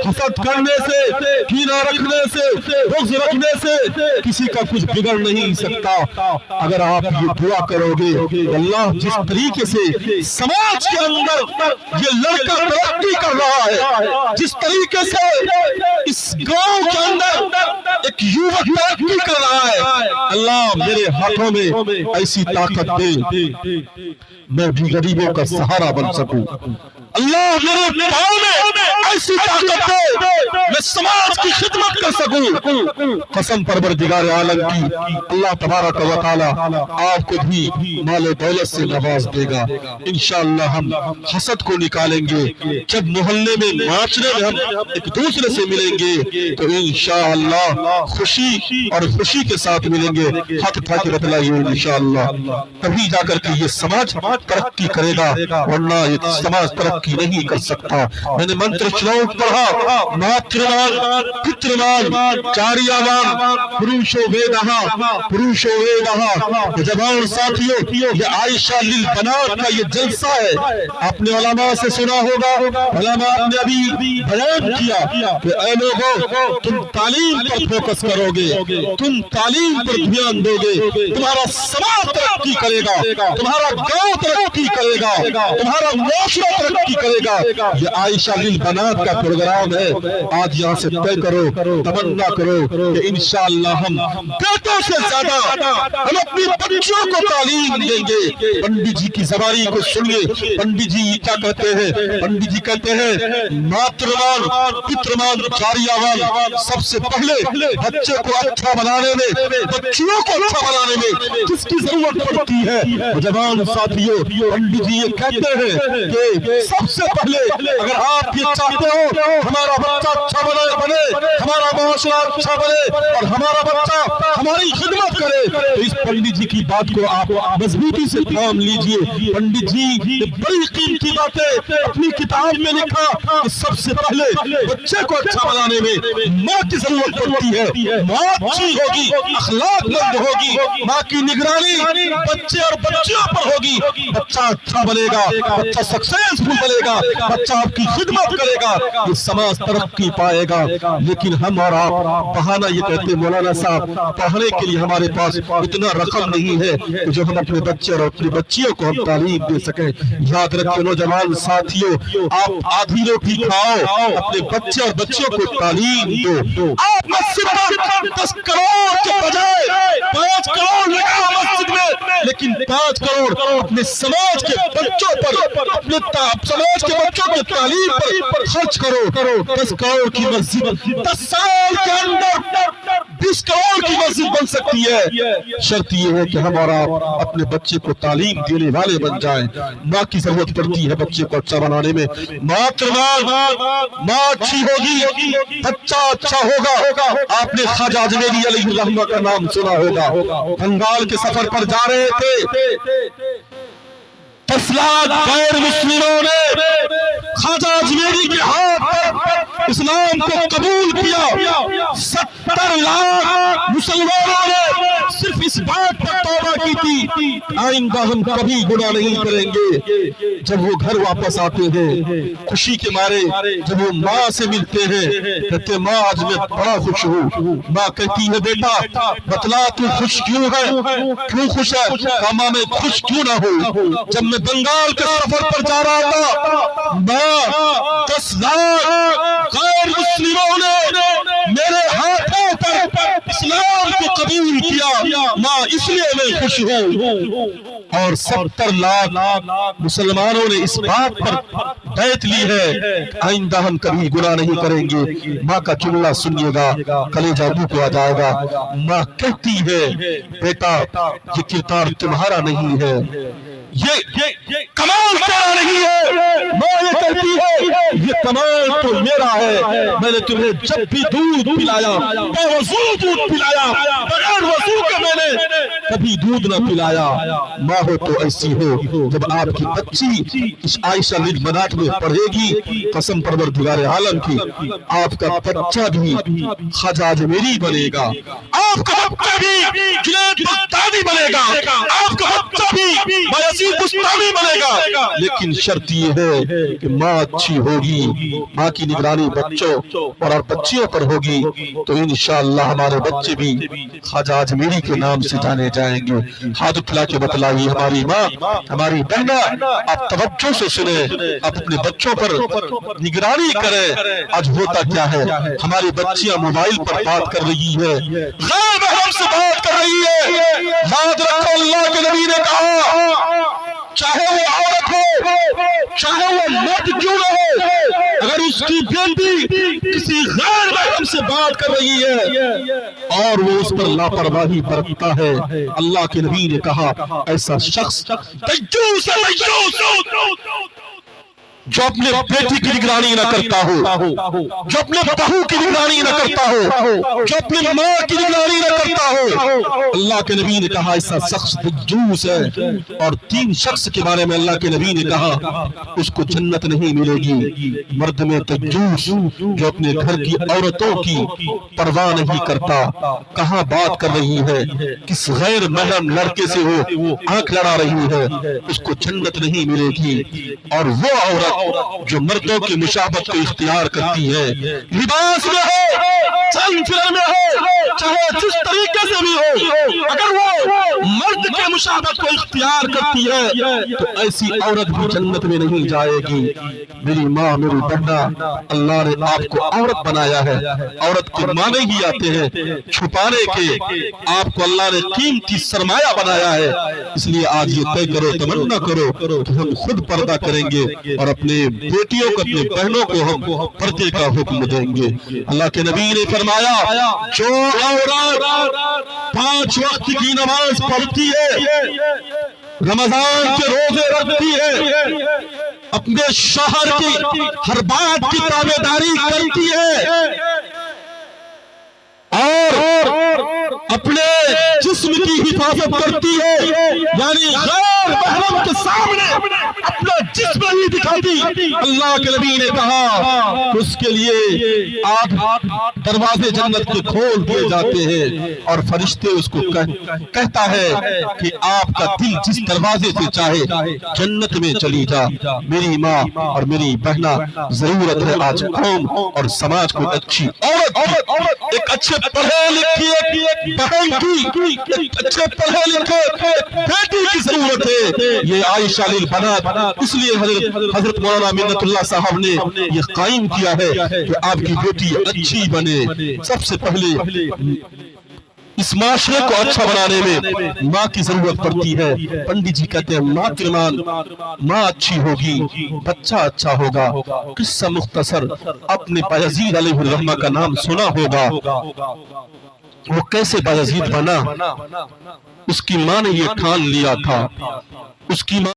हसद करने से, कीना रखने से, बुग़्ज़ रखने से किसी का कुछ बिगड़ नहीं सकता। अगर आप ये दुआ करोगे, अल्लाह जिस तरीके से समाज के अंदर ये लड़का तरक्की कर रहा है, जिस तरीके से इस गांव के अंदर एक युवक तरक्की कर रहा है, अल्लाह मेरे हाथों में ऐसी ताकत दे मैं भी गरीबों का सहारा बन सकूं। अल्लाह मेरे पाँव में ऐसी ताकत दे मैं समाज की खिदमत कर सकूं। कसम परवरदिगार आलम की, अल्लाह तबारक व तआला आपको भी माल दौलत से नवाज देगा। इंशाअल्लाह हम हसद को निकालेंगे। जब मोहल्ले में नाचने में हम एक दूसरे से मिलेंगे तो इंशाअल्लाह खुशी और खुशी के साथ मिलेंगे। हाथ उठा के बतलाइए इंशाअल्लाह, तभी जाकर के ये समाज तरक्की करेगा, वरना ये समाज तरक्की नहीं कर सकता। मैंने मंत्र श्लोक पढ़ा, मातृवान पितृवान चार्यावान पुरुषो वेदः। जवान साथियों, ये आयशा लिल बनात का ये जलसा है। आपने उलमा से सुना होगा, उलमा ने अभी बयान किया कि ऐ लोगों, तुम तालीम पर फोकस करोगे, तुम तालीम पर ध्यान दोगे, तुम्हारा समाज तरक्की करेगा, तुम्हारा गांव तरक्की करेगा, तुम्हारा मुआशरा तरक्की करेगा। ये आयशा लिल बनात का प्रोग्राम है। आज यहाँ से तय करो, तमन्ना करो कि इंशाअल्लाह हम बेटों से ज्यादा हम अपनी बच्चियों को तालीम देंगे। पंडित जी की ज़बानी को सुनिए। पंडित जी क्या कहते हैं? पंडित जी कहते हैं मातृवान पितृवान चार्यावान। सबसे पहले बच्चे को अच्छा बनाने में, बच्चियों को अच्छा बनाने में किसकी जरूरत पड़ती है? जवान साथियों, पंडित जी ये कहते हैं कि सबसे पहले अगर आप ये चाहते हो हमारा बच्चा अच्छा बने, हमारा मुआशरा अच्छा बने और हमारा बच्चा हमारी खिदमत करे, तो इस पंडित जी की बात को आप मजबूती से थाम लीजिए। पंडित जी ने बड़ी कीमती बातें अपनी किताब में लिखा कि सबसे पहले बच्चे को अच्छा बनाने में माँ की जरूरत पड़ती है। माँ अच्छी होगी, अखलाकमंद होगी, माँ की निगरानी बच्चे और बच्चियों पर होगी, बच्चा अच्छा बनेगा, बच्चा सक्सेसफुल बनेगा, बच्चा आपकी खिदमत करेगा, ये समाज तरक्की पाएगा। लेकिन हम और आप बहाना ये कहते, मौलाना साहब पढ़ने के लिए हमारे पास इतना रकम नहीं है कि जो हम अपने बच्चे और अपनी बच्चियों को हम तालीम दे सकें। याद रखिए नौजवान साथियों, आप आधी रोटी खाओ, अपने बच्चे और बच्चियों को तालीम दो। आप मस्जिद में 10 करोड़ के बजाय 5 करोड़ लगाओ मस्जिद में, लेकिन 5 करोड़ अपने समाज के बच्चों पर, अपने समाज के बच्चों के तालीम पर खर्च करो। 10 करोड़ की मस्जिद 10 साल के अंदर 20 करोड़ की मस्जिद बन सकती है। शर्त यह है कि हम और आप अपने बच्चे को तालीम देने वाले बन जाएं। माँ की जरूरत पड़ती है बच्चे को अच्छा बनाने में। मातृवान, माँ अच्छी होगी, बच्चा अच्छा होगा। आपने ख्वाजा अजमेरी अलैहि रहमा का नाम सुना होगा। बंगाल के सफर पर जा रहे थे, 10 लाख गैर मुस्लिमों ने ख्वाजा अजमेरी के हाथ पर इस्लाम को कबूल किया। 70 लाख मुसलमानों ने सिर्फ इस बात पर तौबा की थी, आइंदा हम कभी गुनाह नहीं करेंगे। जब वो घर वापस आते हैं खुशी के मारे, जब वो माँ से मिलते हैं, कहते माँ आज मैं बड़ा खुश हूँ। माँ कहती है बेटा बतला तू खुश क्यों है, क्यों खुश है? माँ मैं खुश क्यों ना हूँ? जब मैं बंगाल के सफर पर जा रहा था, माँ 10 लाख गैर मुस्लिमों ने मेरे हाथों पर इस्लाम को कबूल किया, माँ इसलिए मैं खुश हूँ। और 70 लाख मुसलमानों ने इस बात पर बैत ली है, आइंदा हम कभी गुनाह नहीं करेंगे। माँ का जुमला सुनिएगा, कलेजा मुंह को आ जाएगा। माँ कहती है बेटा ये किरदार तुम्हारा नहीं है, ये कमाल तेरा नहीं है। माँ ये कहती है ये कमाल तो मेरा है। मैंने तुम्हें जब भी दूध पिलाया, बेवजू दूध पिलाया, बगैर वजू के मैंने कभी दूध न पिलाया। माँ हो तो ऐसी हो, जब आपकी बच्ची इस आयशा लिल बनात में पढ़ेगी, कसम परवरदिगार आलम की, आपका बच्चा भी ख्वाजा अजमेरी बनेगा। آپ کا بچہ بھی جنید بغدادی بنے گا، آپ کا بچہ بھی بایزید بستامی بنے گا، لیکن شرط یہ ہے کہ ماں اچھی ہوگی، ماں کی نگرانی بچوں اور بچیوں پر ہوگی تو انشاءاللہ ہمارے بچے بھی خواجہ اجمیری کے نام سے جانے جائیں گے۔ ہاتھ اٹھا کے بتلائیے ہماری ماں، ہماری بہنہ، آپ توجہ سے سنیں، آپ اپنے بچوں پر نگرانی کریں۔ آج ہوتا کیا ہے، ہماری بچیاں موبائل پر بات کر رہی ہے، غیر محرم سے بات کر رہی ہے۔ یاد رکھو اللہ کے نبی نے کہا چاہے وہ عورت ہو، چاہے وہ مرد کیوں نہ ہو، اگر اس کی بیٹی کسی غیر محرم سے بات کر رہی ہے اور وہ اس پر لاپرواہی برتتا ہے، اللہ کے نبی نے کہا ایسا شخص دجوس جو اپنے بیٹی کی نگرانی نہ کرتا ہو، جو اپنے بہو کی نگرانی نہ کرتا ہو، جو اپنی ماں کی نگرانی نہ کرتا ہو، اللہ کے نبی نے کہا ایسا شخص دجوس ہے۔ اور تین شخص کے بارے میں اللہ کے نبی نے کہا اس کو جنت نہیں ملے گی۔ مرد میں دجوس جو اپنے گھر کی عورتوں کی پرواہ نہیں کرتا، کہاں بات کر رہی ہے، کس غیر محرم لڑکے سے وہ آنکھ لڑا رہی ہے، اس کو جنت نہیں ملے گی۔ اور وہ عورت جو مردوں کی مشابہت کو اختیار کرتی ہے، لباس میں ہو، چال چلن میں ہو، چاہے جس طریقے سے بھی ہو، اگر وہ مرد کے مشابہت کو اختیار کرتی ہے تو ایسی عورت بھی جنت میں نہیں جائے گی۔ میری ماں، میری بہنہ، اللہ نے آپ کو عورت بنایا ہے، عورت کے معنی ہی آتے ہیں چھپانے کے، آپ کو اللہ نے قیمتی سرمایہ بنایا ہے، اس لیے آج یہ طے کرو، تمنا کرو کہ ہم خود پردہ کریں گے اور اپنے بیٹیوں کو، اپنے بہنوں کو ہم پردے کا حکم دیں گے۔ اللہ کے نبی نے فرمایا جو عورت 5 وقت کی نماز پڑھتی ہے، رمضان کے روزے رکھتی ہے، اپنے شوہر کی ہر بات کی تابعداری کرتی ہے اور اپنے جسم کی حفاظت کرتی ہے، یعنی غیر محرم کے سامنے اپنا جسم نہیں دکھاتی، اللہ کے نبی نے کہا اس کے لیے 8 دروازے جنت کے کھول دیے جاتے ہیں اور فرشتے اس کو کہتا ہے کہ آپ کا دل جس دروازے سے چاہے جنت میں چلی جا۔ میری ماں اور میری بہنہ، ضرورت ہے آج قوم اور سماج کو اچھی عورت، ایک اچھے پڑھے لکھے بہن کی، ایک اچھے پڑھے لکھے بیٹی کی ضرورت ہے۔ یہ عائشہ للبنات اس لیے حضرت مولانا منت اللہ صاحب نے یہ قائم کیا ہے کہ آپ کی بیٹی اچھی بنے۔ سب سے پہلے اس معاشرے کو اچھا بنانے میں ماں کی ضرورت پڑتی ہے۔ پنڈت جی کہتے ہیں ماں کے مان، ماں اچھی ہوگی بچہ اچھا ہوگا۔ قصہ مختصر، اپنے بایزید علیہ الرحمہ کا نام سنا ہوگا، وہ کیسے بایزید بنا، اس کی ماں نے یہ ٹھان لیا تھا، اس کی ماں